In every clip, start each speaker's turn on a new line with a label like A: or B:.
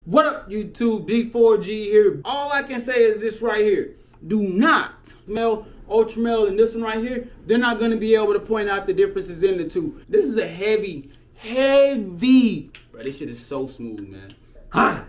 A: What up, YouTube? D4G here. All I can say is this right here. Do not smell Ultra Male and this one right here. They're not going to be able to point out the differences in the two. This is a heavy. Bro, this shit is so smooth, man. Huh?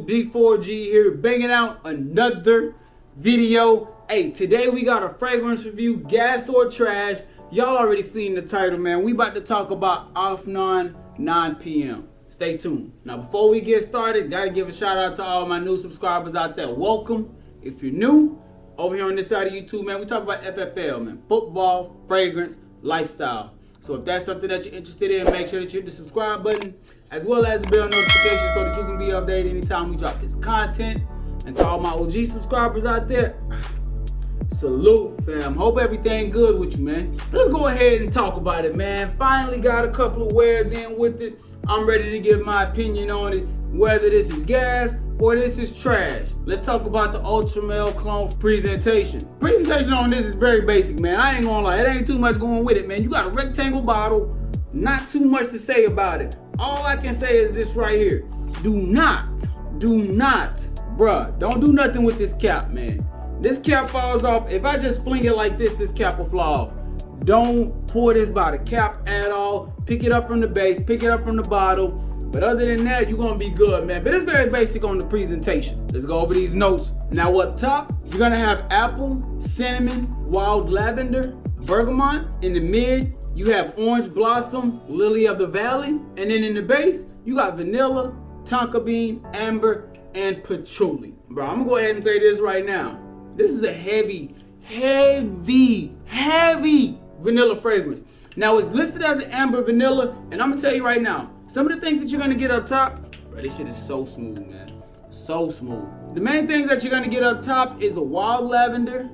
A: D4G here, banging out another video. Hey, today we got a fragrance review, gas or trash. Y'all already seen the title, man. We about to talk about Afnan 9pm. Stay tuned. Now, before we get started, gotta give a shout out to all my new subscribers out there. Welcome. If you're new, over here on this side of YouTube, man, we talk about FFL, man. Football, fragrance, lifestyle. So if that's something that you're interested in, make sure that you hit the subscribe button, as well as the bell notification so that you can be updated anytime we drop this content. And to all my OG subscribers out there, salute, fam. Hope everything good with you, man. Let's go ahead and talk about it, man. Finally got a couple of wears in with it. I'm ready to give my opinion on it, whether this is gas or this is trash. Let's talk about the Ultra Male clone presentation. Presentation on this is very basic, man. I ain't gonna lie, it ain't too much going with it, man. You got a rectangle bottle, not too much to say about it. All I can say is this right here. Do not, bruh, don't do nothing with this cap, man. This cap falls off. If I just fling it like this cap will fall off. Don't pour this by the cap at all. Pick it up from the base, pick it up from the bottle. But other than that, you're gonna be good, man. But it's very basic on the presentation. Let's go over these notes. Now up top, you're gonna have apple, cinnamon, wild lavender, bergamot. In the mid, you have orange blossom, lily of the valley. And then in the base, you got vanilla, tonka bean, amber, and patchouli. Bro, I'm gonna go ahead and say this right now. This is a heavy vanilla fragrance. Now it's listed as an amber vanilla, and I'm gonna tell you right now, some of the things that you're gonna get up top, bro, this shit is so smooth, man. So smooth. The main things that you're gonna get up top is the wild lavender,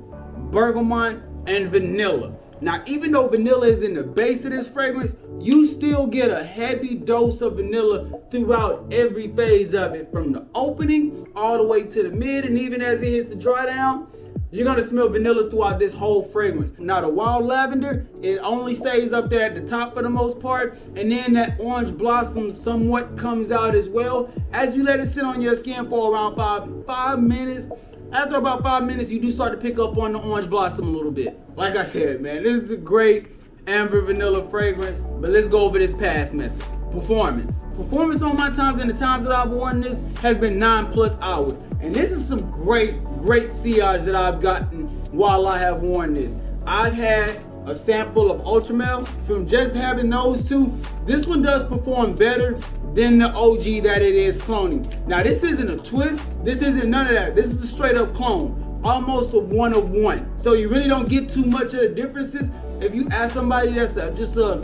A: bergamot, and vanilla. Now, even though vanilla is in the base of this fragrance, you still get a heavy dose of vanilla throughout every phase of it, from the opening all the way to the mid, and even as it hits the dry down, you're gonna smell vanilla throughout this whole fragrance. Now the wild lavender, it only stays up there at the top for the most part, and then that orange blossom somewhat comes out as well. As you let it sit on your skin for around five minutes, after about 5 minutes, you do start to pick up on the orange blossom a little bit. Like I said, man, this is a great amber vanilla fragrance, but let's go over this pass method. Performance on my times and the times that I've worn this has been 9+ hours. And this is some great CRs that I've gotten while I have worn this. I've had a sample of Ultra Male. From just having those two, this one does perform better than the OG that it is cloning. Now this isn't a twist, this isn't none of that. This is a straight up clone, almost a 1 of 1. So you really don't get too much of the differences. If you ask somebody that's just a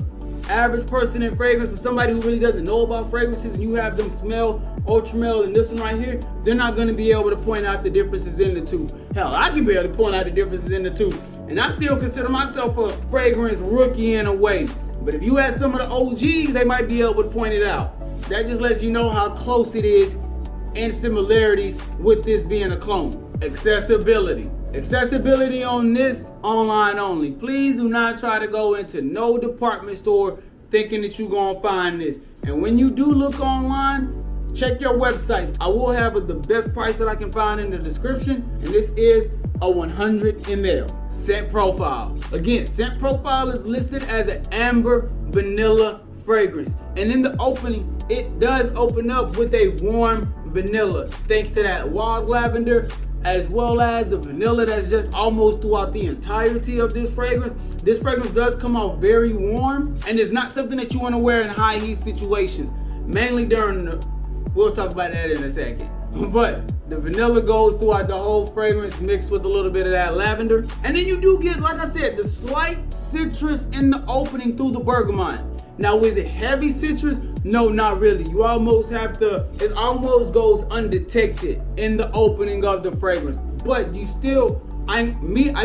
A: average person in fragrance, or somebody who really doesn't know about fragrances, and you have them smell Ultra Male and this one right here, they're not gonna be able to point out the differences in the two. Hell, I can be able to point out the differences in the two. And I still consider myself a fragrance rookie in a way. But if you ask some of the OGs, they might be able to point it out. That just lets you know how close it is in similarities with this being a clone. Accessibility on this, online only. Please do not try to go into no department store thinking that you're gonna find this. And when you do look online, check your websites. I will have the best price that I can find in the description, and this is a 100 ml scent profile. Again, scent profile is listed as an amber vanilla fragrance, and in the opening it does open up with a warm vanilla, thanks to that wild lavender as well as the vanilla that's just almost throughout the entirety of this fragrance. This fragrance does come out very warm, and it's not something that you want to wear in high heat situations, mainly during the, we'll talk about that in a second. But the vanilla goes throughout the whole fragrance mixed with a little bit of that lavender. And then you do get, like I said, the slight citrus in the opening through the bergamot. Now, is it heavy citrus? No, not really. You almost have to, it almost goes undetected in the opening of the fragrance. But you still, I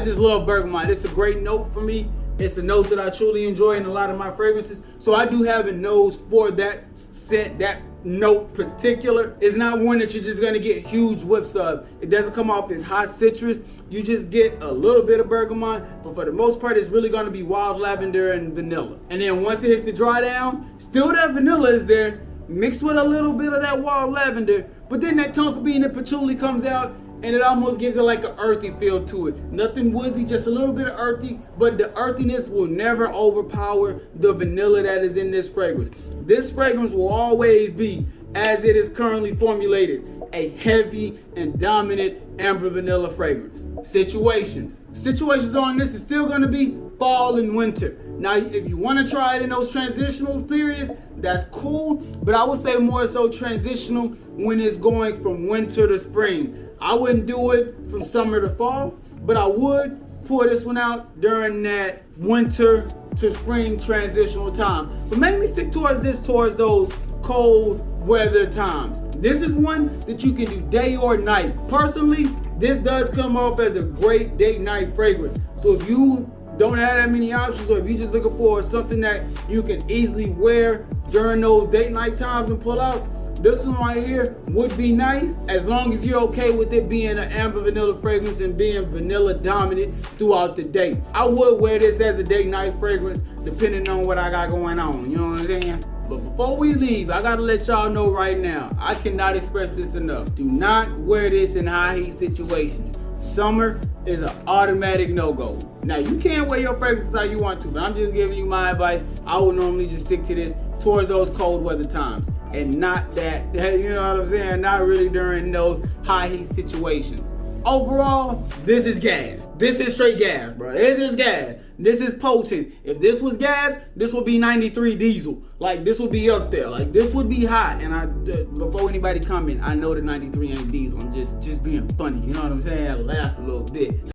A: just love bergamot. It's a great note for me. It's a note that I truly enjoy in a lot of my fragrances. So I do have a nose for that scent, that note particular. It's not one that you're just gonna get huge whiffs of. It doesn't come off as hot citrus. You just get a little bit of bergamot, but for the most part, it's really gonna be wild lavender and vanilla. And then once it hits the dry down, still that vanilla is there, mixed with a little bit of that wild lavender, but then that tonka bean and patchouli comes out, and it almost gives it like an earthy feel to it. Nothing woozy, just a little bit of earthy, but the earthiness will never overpower the vanilla that is in this fragrance. This fragrance will always be, as it is currently formulated, a heavy and dominant amber vanilla fragrance. Situations on this is still gonna be fall and winter. Now, if you wanna try it in those transitional periods, that's cool, but I would say more so transitional when it's going from winter to spring. I wouldn't do it from summer to fall, but I would pour this one out during that winter to spring transitional time. But mainly stick towards those cold weather times. This is one that you can do day or night. Personally, this does come off as a great date-night fragrance. So if you don't have that many options, or if you're just looking for something that you can easily wear during those date-night times and pull out, this one right here would be nice, as long as you're okay with it being an amber vanilla fragrance and being vanilla dominant throughout the day. I would wear this as a date night fragrance depending on what I got going on, you know what I'm saying? But before we leave, I gotta let y'all know right now, I cannot express this enough. Do not wear this in high heat situations. Summer is an automatic no-go. Now, you can't wear your fragrances how you want to, but I'm just giving you my advice. I would normally just stick to this towards those cold weather times, and not that, you know what I'm saying, not really during those high heat situations. Overall, this is gas. This is straight gas, bro. This is gas. This is potent. If this was gas, this would be 93 diesel. Like, this would be up there. Like, this would be hot. And before anybody comment, I know that 93 ain't diesel. I'm just being funny. You know what I'm saying? I laugh a little bit.